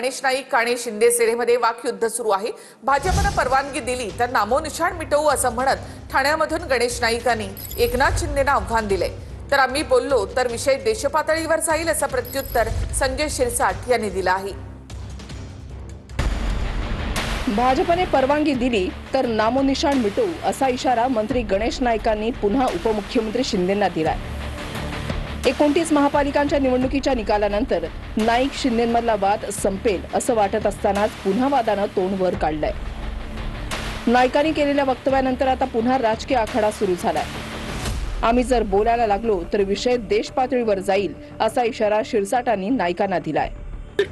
गणेश नाईक आणि शिंदे सेनेमध्ये वाकयुद्ध सुरू आहे। भाजपने परवानगी दिली तर नामोनिशाण मिटवू असं म्हणत ठाण्यामधून गणेश नाईकांनी एकनाथ शिंदेंना आव्हान दिले। तर आम्ही बोललो तर विषय देशपातळीवर जाईल असं प्रत्युत्तर संजय शिरसाट यांनी दिलं आहे। भाजपने परवानगी दिली तर नामोनिशाण मिटवू असा इशारा मंत्री गणेश नाईकांनी पुन्हा उपमुख्यमंत्री शिंदेंना दिलाय। 29 महापालिकांच्या निवडणुकीच्या निकालानंतर नाईक शिंदेंमधला वाद संपेल असं वाटत असतानाच पुन्हा वादानं तोंड वर काढलंय। नाईकांनी केलेल्या वक्तव्यानंतर आता पुन्हा राजकीय आखाडा सुरू झालाय। आम्ही जर बोलायला लागलो तर विषय देश पातळीवर जाईल असा इशारा शिरसाटांनी नाईकांना दिलाय।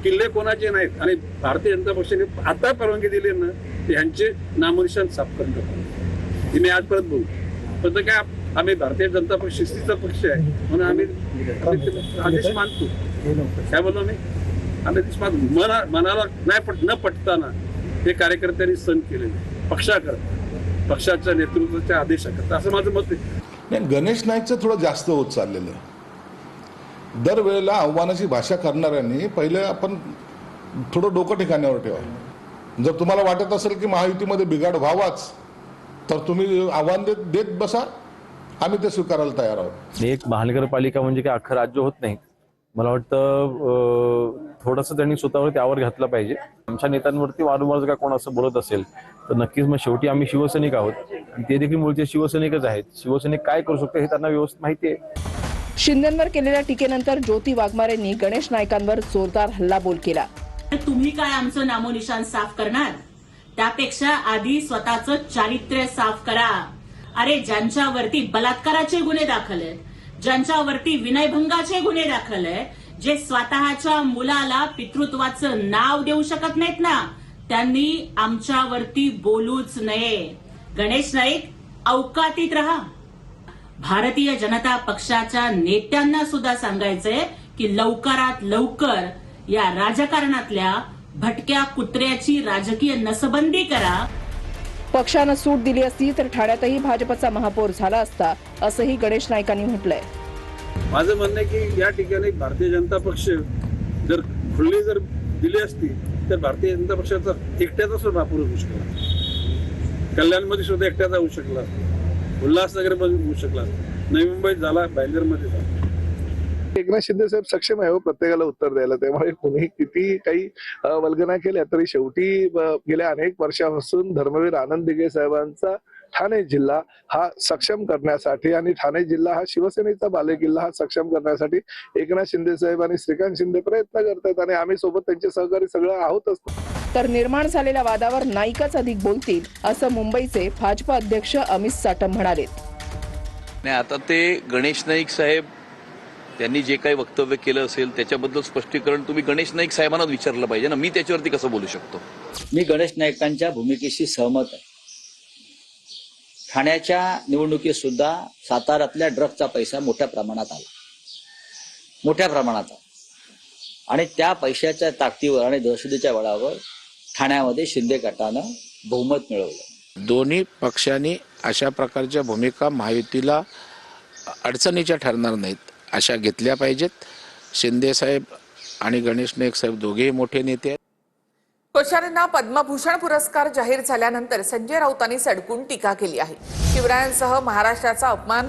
किल्ले कोणाचे नाहीत आणि भारतीय जनता पक्षाने आता परवानगी दिली ना यांचे नामोनिशाण साफ करणं मी आजपर्यंत बोलू पण काय आम्ही भारतीय जनता पक्ष शिस्तीचा पक्ष आहे म्हणून आम्ही आदेश मानतो। काय बोललो मी आम्ही आदेश मानतो। मनाला न पटताना हे कार्यकर्त्यांनी सण केलेले पक्षाच्या नेतृत्वाच्या आदेशाकरता असं माझं मत आहे। गणेश नाईकचं थोडं जास्त होत चाललेलं आहे। दरवेळेला आव्हानाची भाषा करणाऱ्यांनी पहिले आपण थोडं डोकं ठिकाण्यावर ठेवा। जर तुम्हाला वाटत असेल की महायुतीमध्ये बिघाड व्हावाच तर तुम्ही आव्हान देत बसा, आम्ही ते स्वीकारायला तयार आहोत। एक महानगरपालिका म्हणजे काय अख्खं राज्य होत नाही। मला वाटतं थोडंसं त्यांनी स्वतःवर त्यावर घातलं पाहिजे। आमच्या नेत्यांवरती वारंवार जर कोण असं बोलत असेल तर नक्कीच मग शेवटी आम्ही शिवसैनिक आहोत आणि ते देखील मूळचे शिवसैनिकच आहेत। शिवसैनिक काय करू शकतो हे त्यांना व्यवस्थित माहिती आहे। शिंदेंवर केलेल्या टीकेनंतर ज्योती वाघमारेंनी गणेश नाईकांवर जोरदार हल्लाबोल केला। तुम्ही काय आमचं नामोनिशाण साफ करणार? त्यापेक्षा आधी स्वतःचं चारित्र्य साफ करा। अरे ज्यांच्यावरती बलात्काराचे गुन्हे दाखल आहेत, ज्यांच्यावरती विनयभंगाचे गुन्हे दाखल आहेत, जे स्वतःच्या मुलाला पितृत्वाचं नाव देऊ शकत नाहीत ना, त्यांनी आमच्यावरती बोलूच नये। गणेश नाईक अवकातीत राहा। भारतीय जनता पक्षाच्या नेत्यांना सुद्धा सांगायचंय की लवकरात लवकर या राजकारणातल्या भटक्या कुत्र्याची राजकीय नसबंदी करा। पक्षानं सूट दिली असती तर ठाण्यातही भाजपचा महापौर झाला असता असंही गणेश नाईकांनी म्हटलंय। माझं म्हणणं आहे की या ठिकाणी भारतीय जनता पक्ष जर खुल्ली जर दिली असती तर भारतीय जनता पक्षाचा एकट्याचा सुद्धा महापौर होऊ शकला। कल्याणमध्ये सुद्धा एकट्याचा होऊ शकला, उल्हासनगरमध्ये होऊ शकला, नवी मुंबईत झाला, बँगलोरमध्ये झाला। एकनाथ शिंदे साहेब सक्षम आहे प्रत्येकाला उत्तर द्यायला। त्यामुळे कुणी किती काही वल्गना केल्या तरी शेवटी गेल्या अनेक वर्षापासून धर्मवीर आनंद दिघे साहेबांचा ठाणे जिल्हा हा सक्षम करण्यासाठी आणि ठाणे जिल्हा हा शिवसेनेचा बालेकिल्ला हा सक्षम करण्यासाठी एकनाथ शिंदे साहेब आणि श्रीकांत शिंदे प्रयत्न करतात आणि आम्ही सोबत त्यांचे सहकारी सगळं आहोतच। तर निर्माण झालेल्या वादावर नाईकच अधिक बोलतील असं मुंबईचे भाजप अध्यक्ष अमित साटम म्हणाले। नाही आता ते गणेश नाईक साहेब त्यांनी जे काही वक्तव्य केलं असेल त्याच्याबद्दल स्पष्टीकरण तुम्ही गणेश नाईक साहेबांना विचारलं पाहिजे ना, मी त्याच्यावरती कसं बोलू शकतो? मी गणेश नाईकांच्या भूमिकेशी सहमत आहे। ठाण्याच्या निवडणुकीत सुद्धा साताऱ्यातल्या ड्रग्जचा पैसा मोठ्या प्रमाणात आला आणि त्या पैशाच्या ताकदीवर आणि दहशतीच्या बळावर ठाण्यामध्ये शिंदे गटानं बहुमत मिळवलं। दोन्ही पक्षांनी अशा प्रकारच्या भूमिका महायुतीला अडचणीच्या ठरणार नाहीत अशा घेतल्या पाहिजेत। शिंदे साहेब आणि गणेश नाईक साहेब दोघेही मोठे नेते आहेत। कोश्यारींना पद्मभूषण पुरस्कार जाहीर झाल्यानंतर संजय राऊतांनी सडकून टीका केली आहे। शिवरायांसह महाराष्ट्राचा अपमान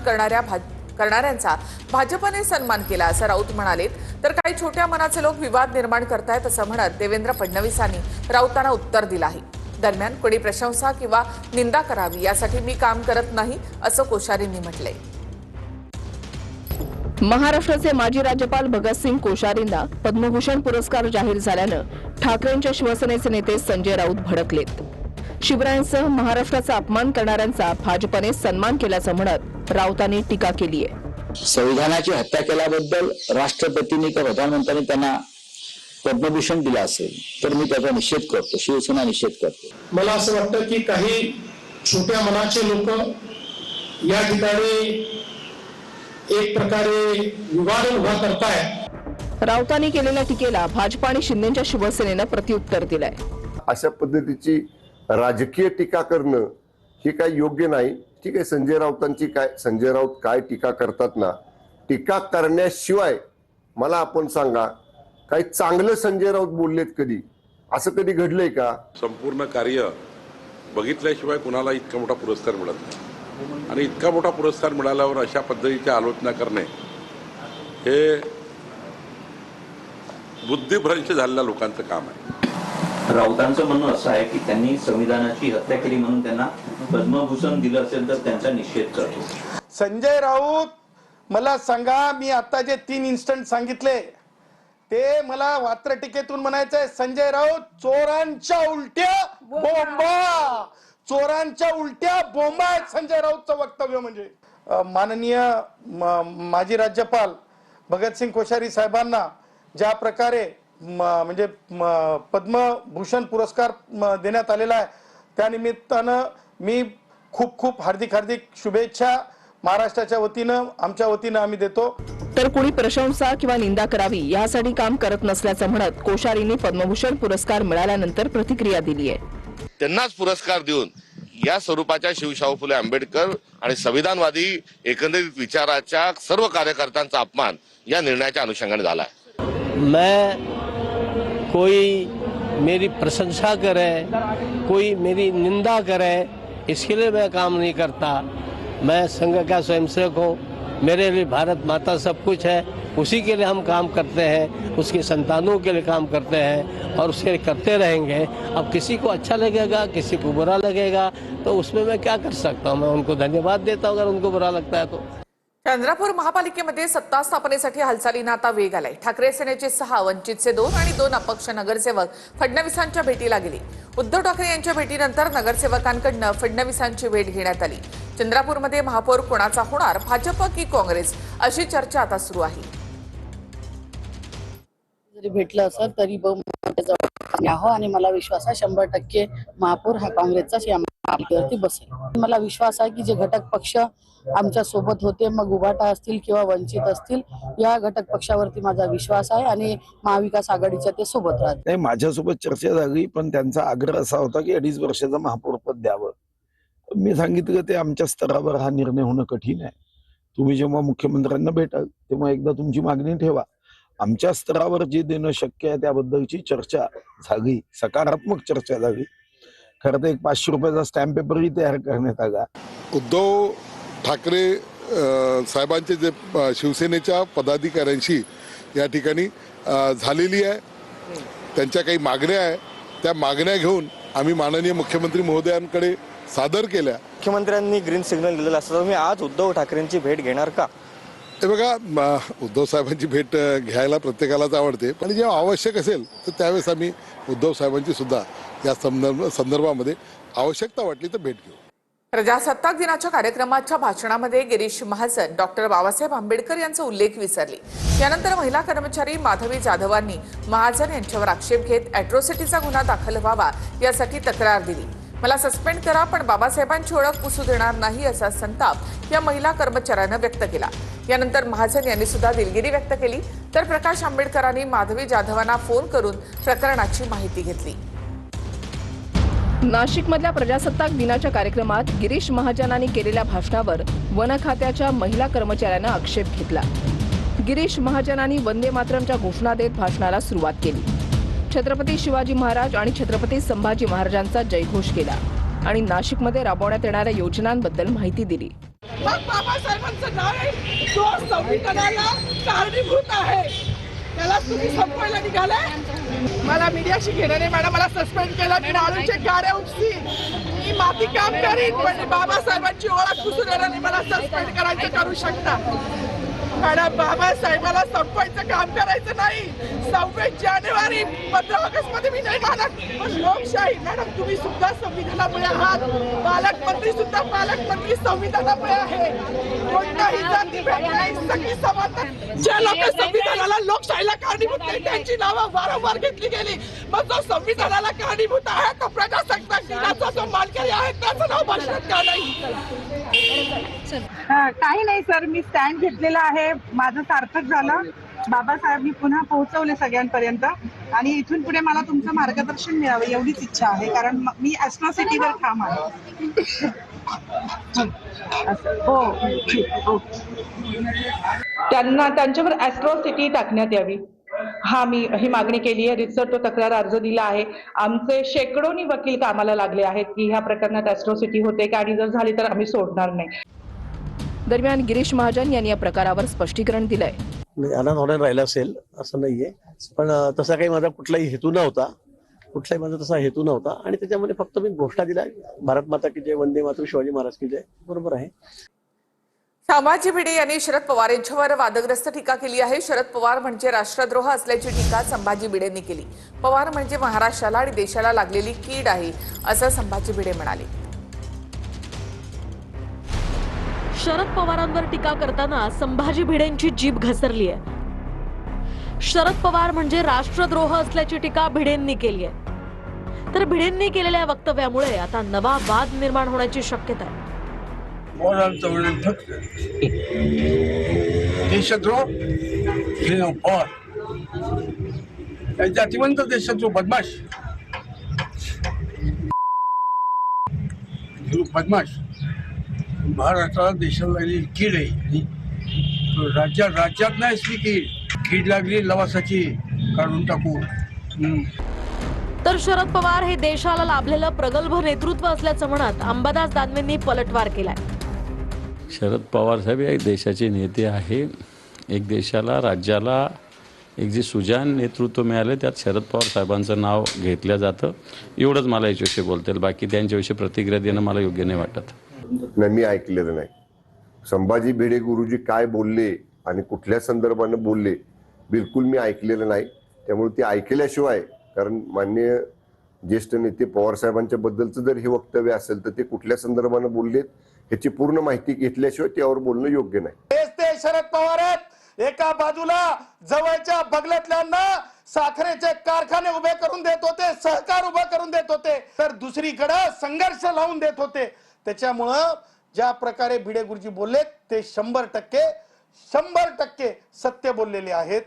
करणाऱ्यांचा भाजपने सन्मान केला असं राऊत म्हणाले। तर काही छोट्या मनाचे लोक विवाद निर्माण करतायत असं म्हणत देवेंद्र फडणवीसांनी राऊतांना उत्तर दिलं आहे। दरम्यान कोणी प्रशंसा किंवा निंदा करावी यासाठी मी काम करत नाही असं कोश्यारींनी म्हटलंय। महाराष्ट्राचे माजी राज्यपाल भगतसिंग कोश्यारींना पद्मभूषण पुरस्कार जाहीर झाल्यानं ठाकरेंच्या शिवसेनेचे नेते संजय राऊत भडकलेत। शिवरायांसह महाराष्ट्राचा अपमान करणाऱ्यांचा भाजपने सन्मान केल्याचं म्हणत राऊतांनी टीका केली आहे। संविधानाची हत्या केल्याबद्दल राष्ट्रपतींनी किंवा प्रधानमंत्र्यांनी त्यांना पद्मभूषण दिला असेल तर मी त्याचा निषेध करतो, शिवसेना निषेध करते। मला असं वाटतं की काही छोट्या मनाचे लोक या ठिकाणी एक प्रकारे विवाद उभा करतायत। राऊतांनी केलेल्या टीकेला भाजप आणि शिंदेच्या शिवसेनेनं प्रत्युत्तर दिलंय। अशा पद्धतीची राजकीय टीका करणं हे काही योग्य नाही। ठीक आहे, संजय राऊत काय टीका करतात ना, टीका करण्याशिवाय मला आपण सांगा काही चांगलं संजय राऊत बोललेत कधी? असं कधी घडलंय का? संपूर्ण कार्य बघितल्याशिवाय कुणाला इतका मोठा पुरस्कार मिळत नाही आणि इतका मोठा पुरस्कार मिळाल्यावर अशा पद्धतीची आलोचना करणे हे बुद्धिभ्रंश झालेल्या लोकांचं काम आहे. राऊतांचं म्हणणं असं आहे की त्यांनी संविधानाची हत्या केली म्हणून त्यांना पद्मभूषण दिलं असेल तर त्यांचा निषेध करतो. संजय राऊत, मला सांगा, मी आता जे 3 इन्स्टंट सांगितले ते मला वात्रटिकेतून म्हणायचंय, संजय राऊत चोरांच्या उलट्या बोंबा, चोरांच्या उलट्या बोंबा आहेत संजय राऊतचं वक्तव्य. म्हणजे माननीय माजी राज्यपाल भगतसिंग कोश्यारी साहेबांना ज्या प्रकारे म्हणजे पद्मभूषण पुरस्कार देण्यात आलेला आहे, त्या निमित्तानं मी खूप खूप हार्दिक शुभेच्छा महाराष्ट्राच्या वतीनं, आमच्या वतीनं आम्ही देतो. तर कुणी प्रशंसा किंवा निंदा करावी यासाठी काम करत नसल्याचं म्हणत कोश्यारींनी पद्मभूषण पुरस्कार मिळाल्यानंतर प्रतिक्रिया दिली आहे. त्यांनाच पुरस्कार देऊन या स्वरूपाच्या शिवशाहू फुले आंबेडकर आणि संविधानवादी एकंदरीत विचाराच्या सर्व कार्यकर्त्यांचा अपमान या निर्णयाच्या अनुषंगाने झाला आहे. मैं कोई मेरी प्रशंसा करे, कोई मेरी निंदा करे, इसके लिए मैं काम नहीं करता. मैं संघ का स्वयंसेवक हूँ. मेरे लिए भारत माता सब कुछ है, उसी के लिए हम काम करते हैं, उसकी संतानों के लिए काम करते हैं और उसे करते रहेंगे. अब किसी को अच्छा लगेगा, किसी को बुरा लगेगा, तो उसमें मैं क्या कर सकता हूँ. मैं उनको धन्यवाद देता हूँ अगर उनको बुरा लगता है तो. चंद्रपूर महापालिकेमध्ये सत्ता स्थापनेसाठी हालचालींना आता वेग आलाय. ठाकरे सेनेचे 6, वंचितचे 2 आणि 2 अपक्ष नगरसेवक फडणवीसांच्या भेटीला गेले. उद्धव ठाकरे यांच्या भेटीनंतर नगरसेवकांकडून फडणवीसांची भेट घेण्यात आली. चंद्रपूरमध्ये महापौर कोणाचा होणार, भाजप की काँग्रेस, अशी चर्चा आता सुरू आहे. जरी भेटलं असं तरी हो आणि मला विश्वास आहे 100% महापौर हा काँग्रेसचाच या महापालिकेवरती बसेल. मला विश्वास आहे की जे घटक पक्ष आमच्या सोबत होते, मग उभाटा असतील किंवा वंचित असतील, या घटक पक्षावरती माझा विश्वास आहे आणि महाविकास आघाडीच्या ते सोबत राहतील. नाही, माझ्यासोबत चर्चा झाली, पण त्यांचा आग्रह असा होता की 2.5 वर्षाचं महापौरपद द्यावं. मी सांगितलं ते आमच्या स्तरावर हा निर्णय होणं कठीण आहे. तुम्ही जेव्हा मुख्यमंत्र्यांना भेटाल तेव्हा एकदा तुमची मागणी ठेवा. आमच्या स्तरावर जे देणं शक्य आहे त्याबद्दलची चर्चा झाली, सकारात्मक चर्चा झाली. खरं तर एक 500 रुपयाचा स्टॅम्प पेपरही तयार करण्यात आला. उद्धव ठाकरे साहेबांचे जे शिवसेनेच्या पदाधिकाऱ्यांशी या ठिकाणी झालेली आहे, त्यांच्या काही मागण्या आहे, त्या मागण्या घेऊन आम्ही माननीय मुख्यमंत्री महोदयांकडे सादर केल्या. मुख्यमंत्र्यांनी ग्रीन सिग्नल दिलेला असता मी आज उद्धव ठाकरेंची भेट घेणार का? हे बघा, उद्धव साहेबांची भेट घ्यायला प्रत्येकालाच आवडते, पण जेव्हा आवश्यक असेल तर त्यावेळेस आम्ही उद्धव साहेबांची सुद्धा या संदर्भामध्ये आवश्यकता वाटली तर भेट घेऊ. प्रजासत्ताक दिनाच्या कार्यक्रमाच्या भाषणामध्ये गिरीश महाजन डॉक्टर बाबासाहेब आंबेडकर यांचा उल्लेख विसरले. यानंतर महिला कर्मचारी माधवी जाधवांनी महाजन यांच्यावर आक्षेप घेत अॅट्रॉसिटीचा गुन्हा दाखल व्हावा यासाठी तक्रार दिली. मला सस्पेंड करा, पण बाबासाहेबांची ओळख पुसू देणार नाही, असा संताप या महिला कर्मचाऱ्यानं व्यक्त केला. यानंतर महाजन यांनी सुद्धा दिलगिरी व्यक्त केली. तर प्रकाश आंबेडकरांनी माधवी जाधवांना फोन करून प्रकरणाची माहिती घेतली. नाशिकमधल्या प्रजासत्ताक दिनाच्या कार्यक्रमात गिरीश महाजनांनी केलेल्या भाषणावर वन खात्याच्या महिला कर्मचाऱ्यानं आक्षेप घेतला. गिरीश महाजनांनी वंदे मातरमच्या घोषणा देत भाषणाला सुरुवात केली. छत्रपती शिवाजी महाराज आणि छत्रपती संभाजी महाराजांचा जयघोष केला आणि नाशिकमध्ये राबवण्यात येणाऱ्या योजनांबद्दल माहिती दिली. बाबासाहेबांचं नाव आहे, तो संविधानाला कारणीभूत आहे, त्याला तुम्ही संपवायला निघाले. मला मीडियाशी घेणं नाही मॅडम, मला सस्पेंड केलं. मी नारूचे गाड्या उपसी, मी माती काम करीन, पण बाबासाहेबांची ओळख पुसून येणार नाही. मला सस्पेंड करायचं करू शकता मॅडम. बाबासाहेबाला संपवायचं काम करायचं नाही. 26 जानेवारी 15 ऑगस्ट मध्ये मी नाही मानत, पण लोकशाही मॅडम, तुम्ही सुद्धा संविधानामुळे आहात. पालकमंत्री सुद्धा पालकमंत्री संविधानामुळे आहे. कोणताही जातीभेद नाही, सगळी समानता. ज्या लोक संविधानाला लोकशाहीला कारणीभूत नाही त्यांची नावं वारंवार घेतली गेली. मग जो संविधानाला कारणीभूत आहे तो प्रजासत्ताक दिनाचा जो मानकरी आहे त्याचं नाव भाषणात का नाही? काही नाही सर, मी स्टँड घेतलेला आहे, माझं सार्थक झालं. बाबासाहेबांनी पुन्हा पोहोचवले सगळ्यांपर्यंत आणि इथून पुढे मला तुमचं मार्गदर्शन मिळावं एवढीच इच्छा आहे, कारण मी ॲट्रॉसिटीवर ठाम आहे. हो, त्यांच्यावर ॲट्रॉसिटी टाकण्यात यावी. मी ही मागणी केली आहे. रितसर तो तक्रार अर्ज दिला आहे. आमचे शेकडोनी वकील कामाला लागले आहेत की ह्या प्रकरणात ॲट्रॉसिटी होते का, आणि जर झाली तर आम्ही सोडणार नाही. दरम्यान गिरीश महाजन यांनी या प्रकारावर स्पष्टीकरण दिलंय. आनंद होण्यात राहिला असेल असं नाहीये, पण तसा काही माझा कुठलाही हेतू नव्हता. कुठलाही माझा तसा हेतू नव्हता आणि त्याच्यामध्ये फक्त मी घोषणा दिल्या, भारत माता की जय, वंदे मातरम, शिवाजी महाराज की जय. बरोबर आहे. संभाजी भिडे यांनी शरद पवार यांच्यावर वादग्रस्त टीका केली आहे. शरद पवार म्हणजे राष्ट्रद्रोह असल्याची टीका संभाजी भिडेंनी केली. पवार म्हणजे महाराष्ट्राला आणि देशाला लागलेली कीड आहे असं संभाजी भिडे म्हणाले. शरद पवारांवर टीका करताना संभाजी भिडेंची जीभ घसरली आहे. शरद पवार म्हणजे राष्ट्रद्रोह असल्याची टीका भिडेंनी केली आहे. तर भिडेंनी केलेल्या वक्तव्यामुळे आता नवा वाद निर्माण होण्याची शक्यता आहे. पवारांचं वर्णन फक्त देशद्रोह पवार जातीवंत देशद्रोह बदमाश महाराष्ट्राला देशाला लागलेली कीड आहे. राज्यात नाही असली कीड लागली लवासाची, काढून टाकू. तर शरद पवार हे देशाला लाभलेलं प्रगल्भ नेतृत्व असल्याचं म्हणत अंबादास दानवेंनी पलटवार केलाय. शरद पवार साहेब एक देशाचे नेते आहे. एक देशाला, राज्याला एक जे सुजाण नेतृत्व मिळाले त्यात शरद पवार साहेबांचं नाव घेतलं जातं. एवढंच मला याच्याविषयी बोलता येईल. बाकी त्यांच्याविषयी प्रतिक्रिया देणं मला योग्य नाही वाटत. नाही, मी ऐकलेलं नाही. संभाजी भिडे गुरुजी काय बोलले आणि कुठल्या संदर्भानं बोलले बिलकुल मी ऐकलेलं नाही. त्यामुळे ते ऐकल्याशिवाय, कारण माननीय ज्येष्ठ नेते पवार साहेबांच्या बद्दलचं जर हे वक्तव्य असेल तर ते कुठल्या संदर्भानं बोललेत ह्याची पूर्ण माहिती घेतल्याशिवाय त्यावर बोलणं योग्य नाही. ते शरद पवार आहेत. एका बाजूला जवळच्या बगलतल्यांना साखरेचे कारखाने उभे करून देत होते, सहकार उभा करून देत होते, तर दुसरीकडे संघर्ष लावून देत होते. त्याच्यामुळं ज्या प्रकारे भिडे गुरुजी बोलले ते 100% सत्य बोललेले आहेत.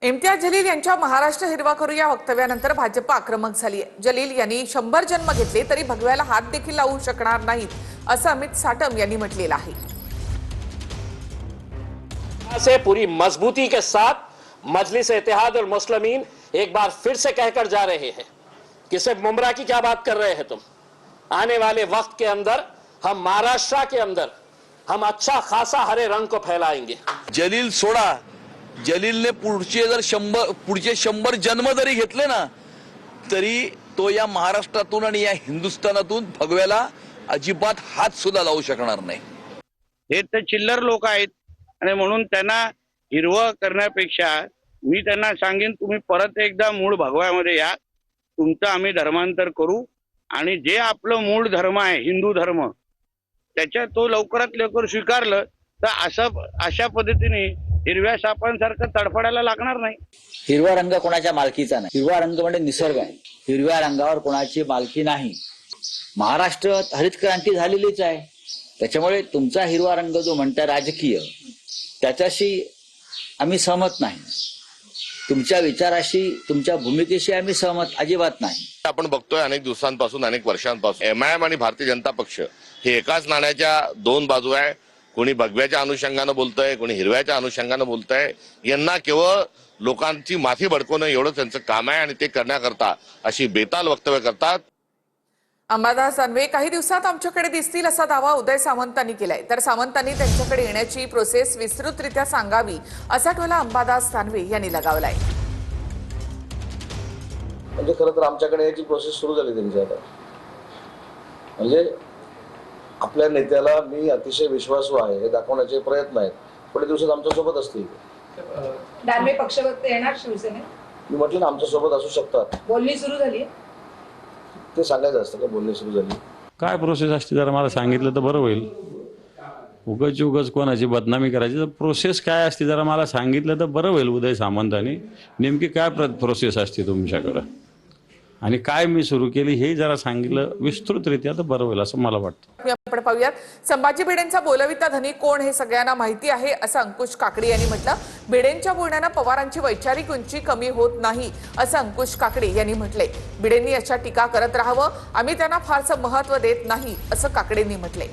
इम्तियाज जलील यांच्या महाराष्ट्र हिरवा करू या वक्तव्यानंतर भाजप आक्रमक झाली आहे. जलील यांनी 100 जन्म घेतले तरी भगव्याला हात देखील लावू शकणार नाहीत असं अमित साटम यांनी म्हटलेलं आहे. से पूरी मजबूती के साथ मजलिस इत्तेहाद और मुस्लिमीन एक बार फिर से कहकर जा रहे हैं कि सिर्फ मुमरा की क्या बात कर रहे हैं तुम. आने वाले वक्त के अंदर हम महाराष्ट्र के अंदर हम अच्छा खासा हरे रंग को फैलाएंगे. जलील सोडा, जलीलने पुढचे 100 जन्म जरी घेतले ना तरी तो या महाराष्ट्रातून आणि या हिंदुस्थानातून भगव्याला अजिबात हात सुद्धा लावू शकणार नाही. हे तर चिल्लर लोक आहेत आणि म्हणून त्यांना हिरवं करण्यापेक्षा मी त्यांना सांगेन तुम्ही परत एकदा मूळ भगव्यामध्ये या, तुमचं आम्ही धर्मांतर करू आणि जे आपलं मूळ धर्म आहे हिंदू धर्म त्याच्या तो लवकरात लवकर स्वीकारलं तर अशा पद्धतीने हिरव्या सापांसारखं तडफडायला लागणार नाही. हिरवा रंग कोणाच्या मालकीचा नाही. हिरवा रंग म्हणजे निसर्ग आहे. हिरव्या रंगावर कोणाची मालकी नाही. महाराष्ट्रात हरित क्रांती झालेलीच आहे. त्याच्यामुळे तुमचा हिरवा रंग जो म्हणता राजकीय त्याच्याशी आम्ही सहमत नाही. तुमच्या विचाराशी, तुमच्या भूमिकेशी आम्ही सहमत अजिबात नाही. आपण बघतोय अनेक दिवसांपासून, अनेक वर्षांपासून MIM आणि भारतीय जनता पक्ष हे एकाच नाण्याच्या दोन बाजू आहे. कोणी भगव्याच्या अनुषंगानं बोलतंय, कोणी हिरव्याच्या अनुषंगानं बोलतंय. यांना केवळ लोकांची माथी भडकवणं एवढं त्यांचं काम आहे आणि ते करण्याकरता अशी बेताल वक्तव्य करतात. अंबादास दानवे काही दिवसात आमच्याकडे दिसतील असा दावा उदय सामंतांनी केलाय. तर सामंतांनी त्यांच्याकडे येण्याची प्रोसेस विस्तृतरित्या सांगावी असा टोला अंबादास दानवे यांनी लगावलाय. म्हणजे खरं तर आमच्याकडे याची प्रोसेस सुरू झाली त्यांची आता. म्हणजे आपल्या नेत्याला मी अतिशय विश्वासू आहे हे दाखवण्याचे प्रयत्न आहेत. पुढे दिवसात आमच्या सोबत असतील. दानवे पक्षात येणार शिवसेनेत? मी म्हटलं ना आमच्या सोबत असू शकतात. बोलणी सुरू झाली, ते सांगायचं असतं का बोलणी सुरू झाली. काय प्रोसेस असते जरा मला सांगितलं तर बरं होईल. उगाच कोणाची बदनामी करायची. तर प्रोसेस काय असते जरा मला सांगितलं तर बरं होईल. उदय सामंतांनी नेमकी काय प्रोसेस असते तुमच्याकडं आणि काय मी सुरू केली हे जरा सांगितलं विस्तृतरित्या तर बरं होईल असं मला वाटतं. आपण पाहूयात. संभाजी भिडेंचा बोलविता धनी कोण हे सगळ्यांना माहिती आहे असं अंकुश काकडे यांनी म्हटलं. भिडेंच्या बोलण्यानं पवारांची वैचारिक उंची कमी होत नाही असं अंकुश काकडे यांनी म्हटलंय. भिडेंनी अशा टीका करत राहावं, आम्ही त्यांना फारसं महत्व देत नाही असं काकडेंनी म्हटलंय.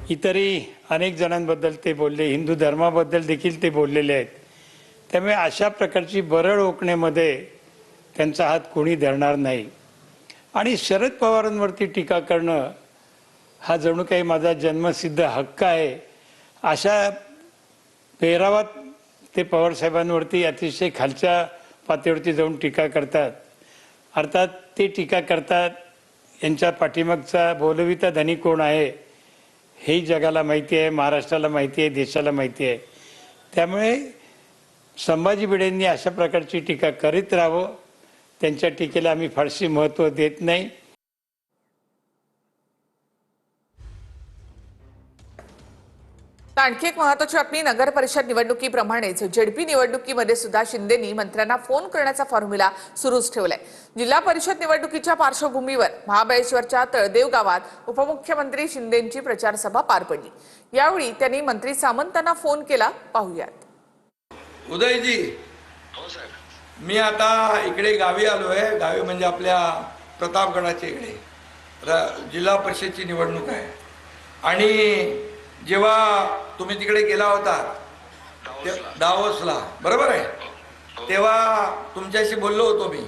इतरही अनेक जणांबद्दल ते बोलले, हिंदू धर्माबद्दल देखील ते बोललेले आहेत. त्यामुळे अशा प्रकारची बरळ ओकण्यामध्ये त्यांचा हात कोणी धरणार नाही. आणि शरद पवारांवरती टीका करणं हा जणू काही माझा जन्मसिद्ध हक्क आहे, अशा पेहरावात ते पवारसाहेबांवरती अतिशय खालच्या पातळीवरती जाऊन टीका करतात. अर्थात ते टीका करतात, यांच्या पाठीमागचा बोलविता धनी कोण आहे हे जगाला माहिती आहे, महाराष्ट्राला माहिती आहे, देशाला माहिती आहे. त्यामुळे संभाजी भिडेंनी अशा प्रकारची टीका करीत राहावं. त्यांच्या टीकेला आम्ही फारशी महत्त्व देत नाही. आणखी एक महत्त्वाची बातमी. नगर परिषद निवडणुकीप्रमाणेच जेडपी निवडणुकीमध्ये सुद्धा शिंदेंनी मंत्र्यांना फोन करण्याचा फॉर्म्युला सुरूच ठेवलाय. जिल्हा परिषद निवडणुकीच्या पार्श्वभूमीवर महाबळेश्वरच्या तळदेव गावात उपमुख्यमंत्री शिंदेंची प्रचार सभा पार पडली. यावेळी त्यांनी मंत्री सामंतांना फोन केला. पाहूयात. उदयजी, मी आता इकडे गावी आलोय. गावी म्हणजे आपल्या प्रतापगडाच्या इकडे जिल्हा परिषदची निवडणूक आहे. आणि जेव्हा तुम्ही तिकडे गेला होता दावोसला, बरोबर आहे, तेव्हा तुमच्याशी बोललो होतो मी.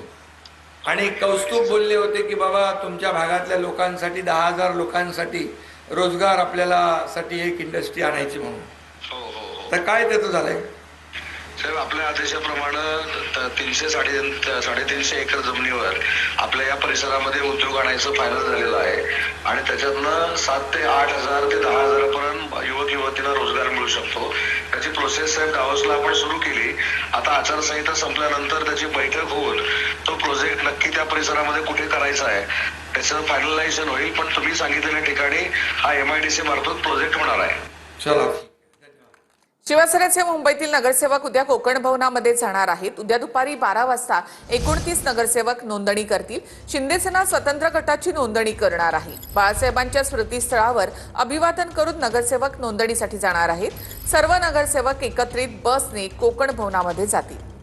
आणि कौस्तुभ बोलले होते की बाबा तुमच्या भागातल्या लोकांसाठी 10,000 लोकांसाठी रोजगार आपल्याला साठी एक इंडस्ट्री आणायची म्हणून. तर काय त्याचं झालंय? साहेब, आपल्या आदेशाप्रमाणे 300-350 एकर जमिनीवर आपल्या या परिसरामध्ये उद्योग आणायचं फायनल झालेलं आहे. आणि त्याच्यातनं 7,000 ते 8,000 ते 10,000 पर्यंत युवक युवतींना रोजगार मिळू शकतो. त्याची प्रोसेस साहेब दावोसला आपण सुरू केली. आता आचारसंहिता संपल्यानंतर त्याची बैठक होऊन तो प्रोजेक्ट नक्की त्या परिसरामध्ये कुठे करायचा आहे त्याचं फायनलायझेशन होईल. पण तुम्ही सांगितलेल्या ठिकाणी हा MIDC मार्फत प्रोजेक्ट होणार आहे. चला. शिवसेनेचे मुंबईतील नगरसेवक उद्या कोकण भवनामध्ये जाणार आहेत. उद्या दुपारी 12 वाजता 29 नगरसेवक नोंदणी करतील. शिंदेसेना स्वतंत्र गटाची नोंदणी करणार आहे. बाळासाहेबांच्या स्मृतीस्थळावर अभिवादन करून नगरसेवक नोंदणीसाठी जाणार आहेत. सर्व नगरसेवक एकत्रित बसने कोकण भवनामध्ये जातील.